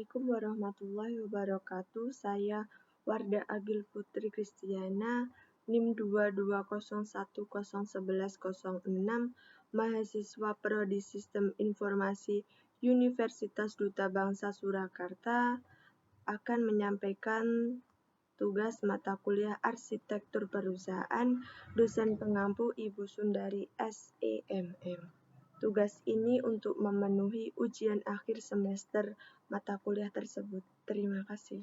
Assalamualaikum warahmatullahi wabarakatuh. Saya Wardah Agil Putri Kristiana, NIM 220101106, mahasiswa Prodi Sistem Informasi Universitas Duta Bangsa Surakarta, akan menyampaikan tugas mata kuliah Arsitektur Perusahaan, dosen pengampu Ibu Sundari SEMM. Tugas ini untuk memenuhi ujian akhir semester mata kuliah tersebut. Terima kasih.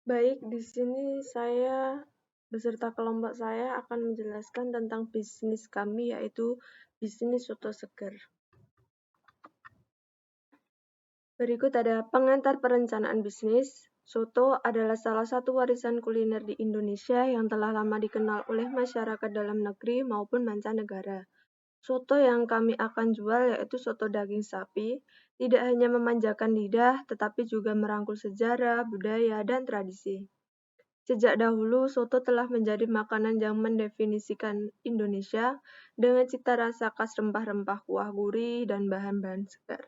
Baik, di sini saya beserta kelompok saya akan menjelaskan tentang bisnis kami, yaitu bisnis soto seger. Berikut ada pengantar perencanaan bisnis. Soto adalah salah satu warisan kuliner di Indonesia yang telah lama dikenal oleh masyarakat dalam negeri maupun mancanegara. Soto yang kami akan jual yaitu soto daging sapi, tidak hanya memanjakan lidah, tetapi juga merangkul sejarah, budaya, dan tradisi. Sejak dahulu, soto telah menjadi makanan yang mendefinisikan Indonesia dengan cita rasa khas rempah-rempah, kuah gurih, dan bahan-bahan segar.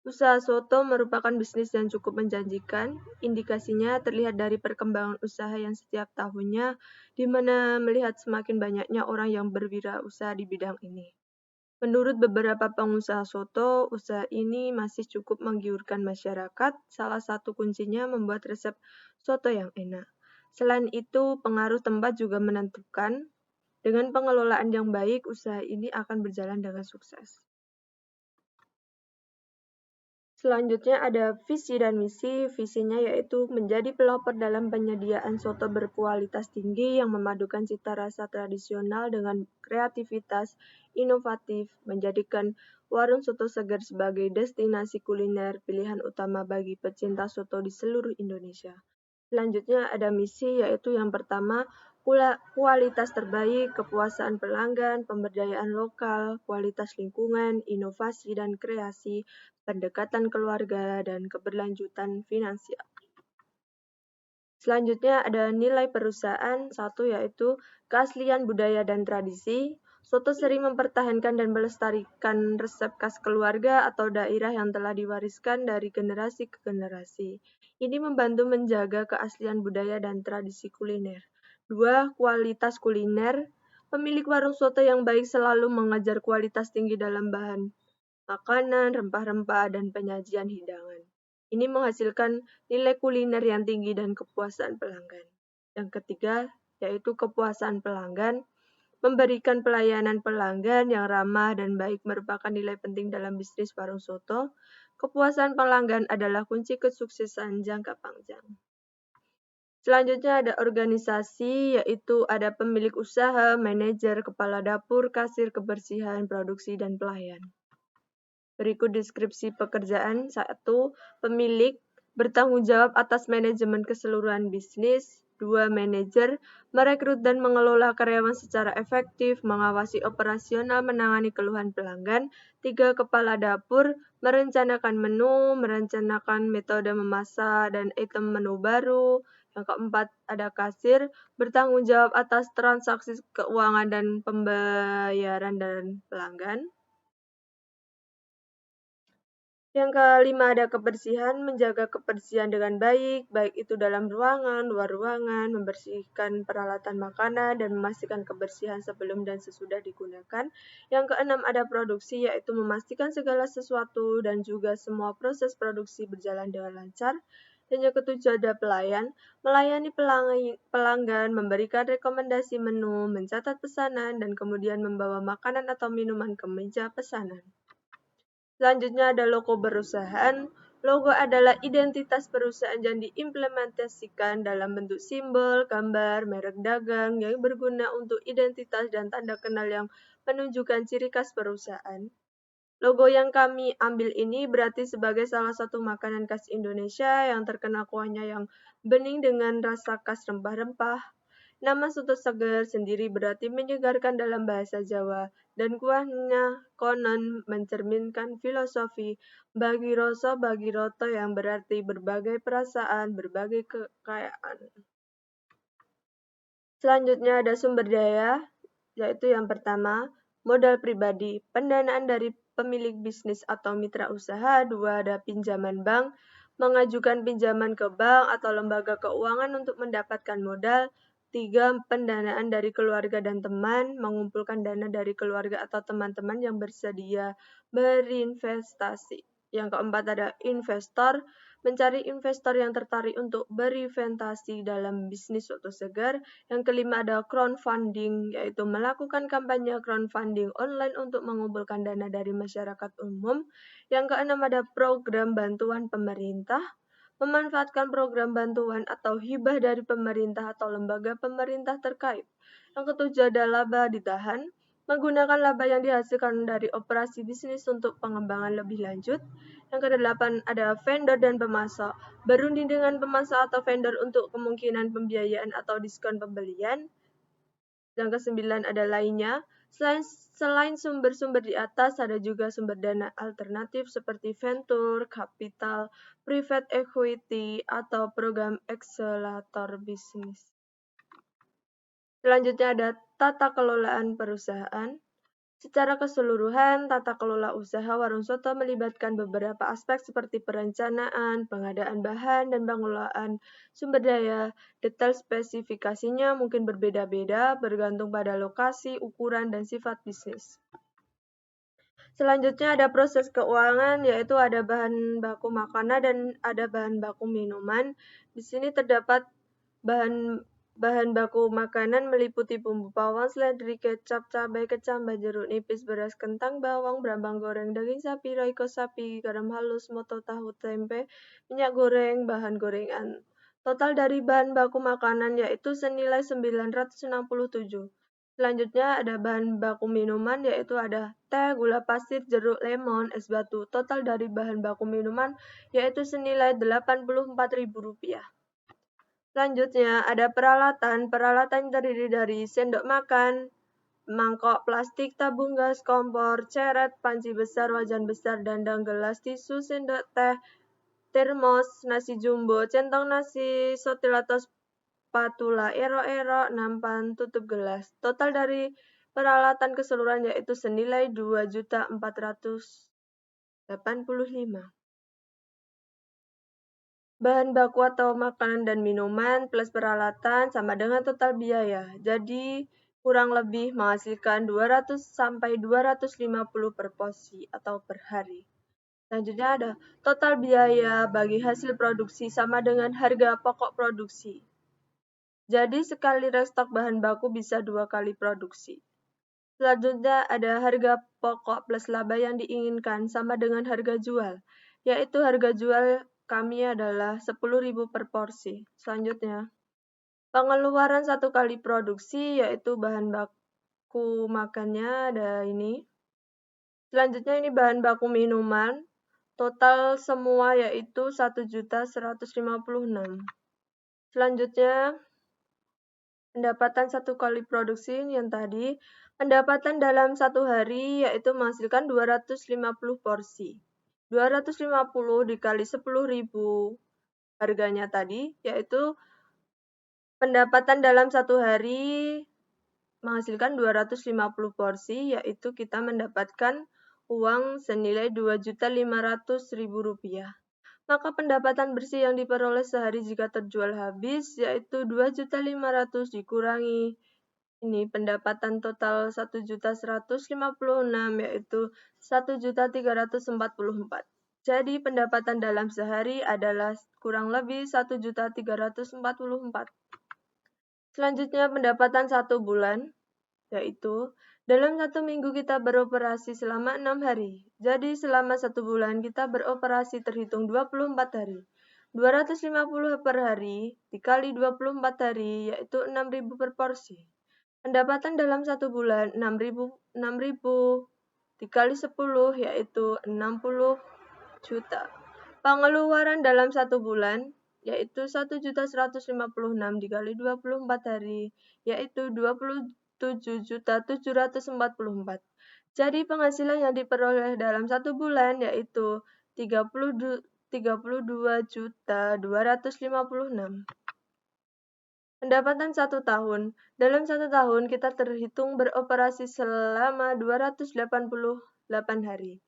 Usaha soto merupakan bisnis yang cukup menjanjikan. Indikasinya terlihat dari perkembangan usaha yang setiap tahunnya, di mana melihat semakin banyaknya orang yang berwirausaha di bidang ini. Menurut beberapa pengusaha soto, usaha ini masih cukup menggiurkan masyarakat. Salah satu kuncinya membuat resep soto yang enak. Selain itu, pengaruh tempat juga menentukan. Dengan pengelolaan yang baik, usaha ini akan berjalan dengan sukses. Selanjutnya ada visi dan misi. Visinya yaitu menjadi pelopor dalam penyediaan soto berkualitas tinggi yang memadukan cita rasa tradisional dengan kreativitas inovatif, menjadikan warung soto segar sebagai destinasi kuliner pilihan utama bagi pecinta soto di seluruh Indonesia. Selanjutnya ada misi, yaitu yang pertama, kualitas terbaik, kepuasan pelanggan, pemberdayaan lokal, kualitas lingkungan, inovasi dan kreasi, pendekatan keluarga, dan keberlanjutan finansial. Selanjutnya ada nilai perusahaan, satu yaitu keaslian budaya dan tradisi. Soto sering mempertahankan dan melestarikan resep khas keluarga atau daerah yang telah diwariskan dari generasi ke generasi. Ini membantu menjaga keaslian budaya dan tradisi kuliner. 2. Kualitas kuliner. Pemilik warung soto yang baik selalu mengejar kualitas tinggi dalam bahan makanan, rempah-rempah, dan penyajian hidangan. Ini menghasilkan nilai kuliner yang tinggi dan kepuasan pelanggan. Yang ketiga, yaitu kepuasan pelanggan. Memberikan pelayanan pelanggan yang ramah dan baik merupakan nilai penting dalam bisnis warung soto. Kepuasan pelanggan adalah kunci kesuksesan jangka panjang. Selanjutnya ada organisasi, yaitu ada pemilik usaha, manajer, kepala dapur, kasir, kebersihan, produksi, dan pelayan. Berikut deskripsi pekerjaan. 1. Pemilik bertanggung jawab atas manajemen keseluruhan bisnis. 2. Manajer merekrut dan mengelola karyawan secara efektif, mengawasi operasional, menangani keluhan pelanggan. 3. Kepala dapur merencanakan menu, merencanakan metode memasak dan item menu baru. Yang keempat, ada kasir bertanggung jawab atas transaksi keuangan dan pembayaran dan pelanggan. Yang kelima ada kebersihan, menjaga kebersihan dengan baik, baik itu dalam ruangan, luar ruangan, membersihkan peralatan makanan, dan memastikan kebersihan sebelum dan sesudah digunakan. Yang keenam ada produksi, yaitu memastikan segala sesuatu dan juga semua proses produksi berjalan dengan lancar. Dan yang ketujuh ada pelayan, melayani pelanggan, memberikan rekomendasi menu, mencatat pesanan, dan kemudian membawa makanan atau minuman ke meja pesanan. Selanjutnya ada logo perusahaan. Logo adalah identitas perusahaan yang diimplementasikan dalam bentuk simbol, gambar, merek dagang yang berguna untuk identitas dan tanda kenal yang menunjukkan ciri khas perusahaan. Logo yang kami ambil ini berarti sebagai salah satu makanan khas Indonesia yang terkenal kuahnya yang bening dengan rasa khas rempah-rempah. Nama soto segar sendiri berarti menyegarkan dalam bahasa Jawa, dan kuahnya konon mencerminkan filosofi bagi rasa bagi roto yang berarti berbagai perasaan, berbagai kekayaan. Selanjutnya ada sumber daya, yaitu yang pertama, modal pribadi. Pendanaan dari pemilik bisnis atau mitra usaha. 2. Ada pinjaman bank, mengajukan pinjaman ke bank atau lembaga keuangan untuk mendapatkan modal. 3. Pendanaan dari keluarga dan teman, mengumpulkan dana dari keluarga atau teman-teman yang bersedia berinvestasi. Yang keempat ada investor, mencari investor yang tertarik untuk berinvestasi dalam bisnis soto segar. Yang kelima ada crowdfunding, yaitu melakukan kampanye crowdfunding online untuk mengumpulkan dana dari masyarakat umum. Yang keenam ada program bantuan pemerintah, memanfaatkan program bantuan atau hibah dari pemerintah atau lembaga pemerintah terkait. Yang ketujuh ada laba ditahan, menggunakan laba yang dihasilkan dari operasi bisnis untuk pengembangan lebih lanjut. Yang kedelapan ada vendor dan pemasok, berunding dengan pemasok atau vendor untuk kemungkinan pembiayaan atau diskon pembelian. Yang kesembilan ada lainnya. Selain sumber-sumber di atas, ada juga sumber dana alternatif seperti venture, capital, private equity, atau program akselerator bisnis. Selanjutnya ada tata kelolaan perusahaan. Secara keseluruhan, tata kelola usaha warung soto melibatkan beberapa aspek seperti perencanaan, pengadaan bahan, dan pengelolaan sumber daya. Detail spesifikasinya mungkin berbeda-beda bergantung pada lokasi, ukuran, dan sifat bisnis. Selanjutnya ada proses keuangan, yaitu ada bahan baku makanan dan ada bahan baku minuman. Di sini terdapat bahan baku makanan meliputi bumbu bawang, seledri, kecap, cabai, kecambah, jeruk nipis, beras, kentang, bawang, brambang goreng, daging sapi, roiko sapi, garam halus, moto, tahu, tempe, minyak goreng, bahan gorengan. Total dari bahan baku makanan yaitu senilai 967. Selanjutnya ada bahan baku minuman, yaitu ada teh, gula pasir, jeruk, lemon, es batu. Total dari bahan baku minuman yaitu senilai Rp84.000. Selanjutnya ada peralatan. Peralatan terdiri dari sendok makan, mangkok plastik, tabung gas, kompor, ceret, panci besar, wajan besar, dandang, gelas, tisu, sendok teh, termos, nasi jumbo, centong nasi, sotil atau spatula, ero-ero, nampan, tutup gelas. Total dari peralatan keseluruhan yaitu senilai Rp2.485.000. Bahan baku atau makanan dan minuman plus peralatan sama dengan total biaya. Jadi kurang lebih menghasilkan 200 sampai 250 per porsi atau per hari. Selanjutnya ada total biaya bagi hasil produksi sama dengan harga pokok produksi. Jadi sekali restock bahan baku bisa 2 kali produksi. Selanjutnya ada harga pokok plus laba yang diinginkan sama dengan harga jual, yaitu harga jual kami adalah 10.000 per porsi. Selanjutnya, pengeluaran 1 kali produksi yaitu bahan baku makannya ada ini. Selanjutnya ini bahan baku minuman, total semua yaitu 1.156. Selanjutnya, pendapatan 1 kali produksi yang tadi, pendapatan dalam 1 hari yaitu menghasilkan 250 porsi. 250 dikali 10.000 harganya tadi, yaitu pendapatan dalam 1 hari menghasilkan 250 porsi, yaitu kita mendapatkan uang senilai Rp2.500.000. Maka pendapatan bersih yang diperoleh sehari jika terjual habis, yaitu 2.500.000 dikurangi ini pendapatan total 1.156, yaitu 1.344. Jadi pendapatan dalam sehari adalah kurang lebih 1.344. Selanjutnya pendapatan 1 bulan, yaitu dalam 1 minggu kita beroperasi selama 6 hari. Jadi selama 1 bulan kita beroperasi terhitung 24 hari. 250 per hari dikali 24 hari, yaitu 6.000 per porsi. Pendapatan dalam 1 bulan 6.000 dikali 10 yaitu 60 juta. Pengeluaran dalam 1 bulan yaitu 1.156 dikali 24 hari yaitu 27.744. Jadi penghasilan yang diperoleh dalam 1 bulan yaitu 32.256. Pendapatan 1 tahun. Dalam 1 tahun kita terhitung beroperasi selama 288 hari.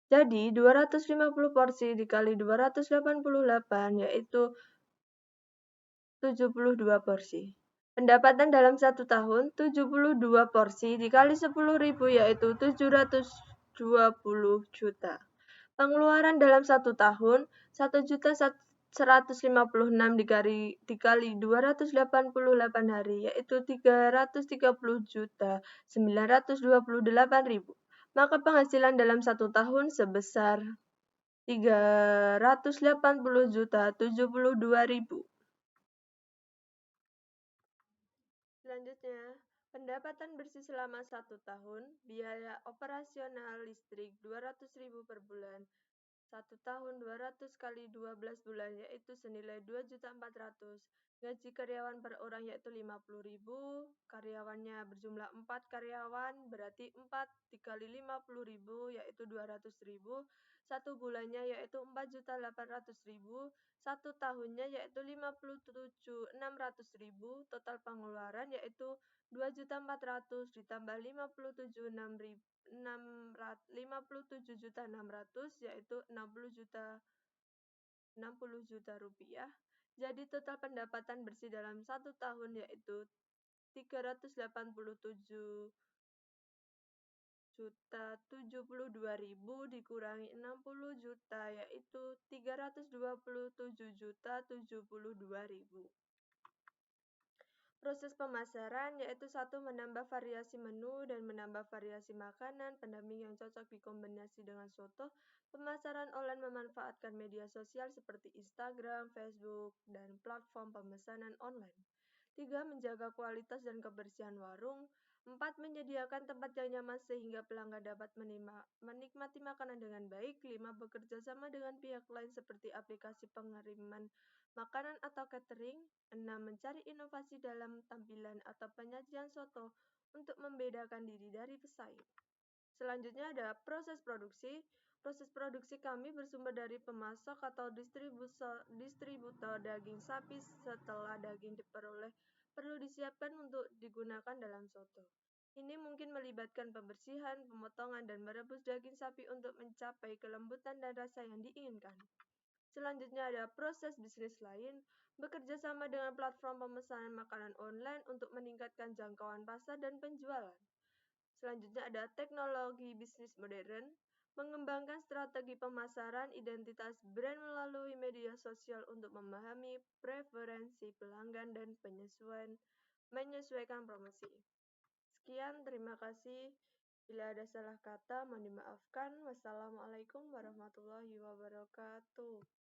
Jadi 250 porsi dikali 288 yaitu 72 porsi. Pendapatan dalam 1 tahun 72 porsi dikali 10.000 yaitu 720 juta. Pengeluaran dalam 1 tahun 1.156 dikali 288 hari yaitu 330 juta 928.000. Maka penghasilan dalam 1 tahun sebesar 380 juta 72.000. Selanjutnya, pendapatan bersih selama 1 tahun, biaya operasional listrik 200.000 per bulan. 1 tahun 200 kali 12 bulan yaitu senilai 2.400.000. Gaji karyawan per orang yaitu 50.000. Karyawannya berjumlah 4 karyawan berarti 4 dikali 50.000 yaitu 200.000. 1 bulannya yaitu 4.800.000. 1 tahunnya yaitu 57.600.000. Total pengeluaran yaitu 2.400.000 ditambah 57.600 yaitu 60 juta rupiah. Jadi total pendapatan bersih dalam 1 tahun yaitu 387 juta 72.000 dikurangi 60 juta yaitu 327 juta 72.000. Proses pemasaran yaitu 1. Menambah variasi menu dan menambah variasi makanan, pendamping yang cocok dikombinasi dengan soto. Pemasaran online memanfaatkan media sosial seperti Instagram, Facebook, dan platform pemesanan online. 3. Menjaga kualitas dan kebersihan warung. 4. Menyediakan tempat yang nyaman sehingga pelanggan dapat menikmati makanan dengan baik. 5. Bekerja sama dengan pihak lain seperti aplikasi pengiriman makanan atau catering. 6. Mencari inovasi dalam tampilan atau penyajian soto untuk membedakan diri dari pesaing. Selanjutnya ada proses produksi. Proses produksi kami bersumber dari pemasok atau distributor daging sapi. Setelah daging diperoleh, perlu disiapkan untuk digunakan dalam soto. Ini mungkin melibatkan pembersihan, pemotongan, dan merebus daging sapi untuk mencapai kelembutan dan rasa yang diinginkan. Selanjutnya ada proses bisnis lain, bekerja sama dengan platform pemesanan makanan online untuk meningkatkan jangkauan pasar dan penjualan. Selanjutnya ada teknologi bisnis modern, mengembangkan strategi pemasaran identitas brand melalui media sosial untuk memahami preferensi pelanggan dan menyesuaikan promosi. Sekian, terima kasih. Bila ada salah kata, mohon dimaafkan. Wassalamualaikum warahmatullahi wabarakatuh.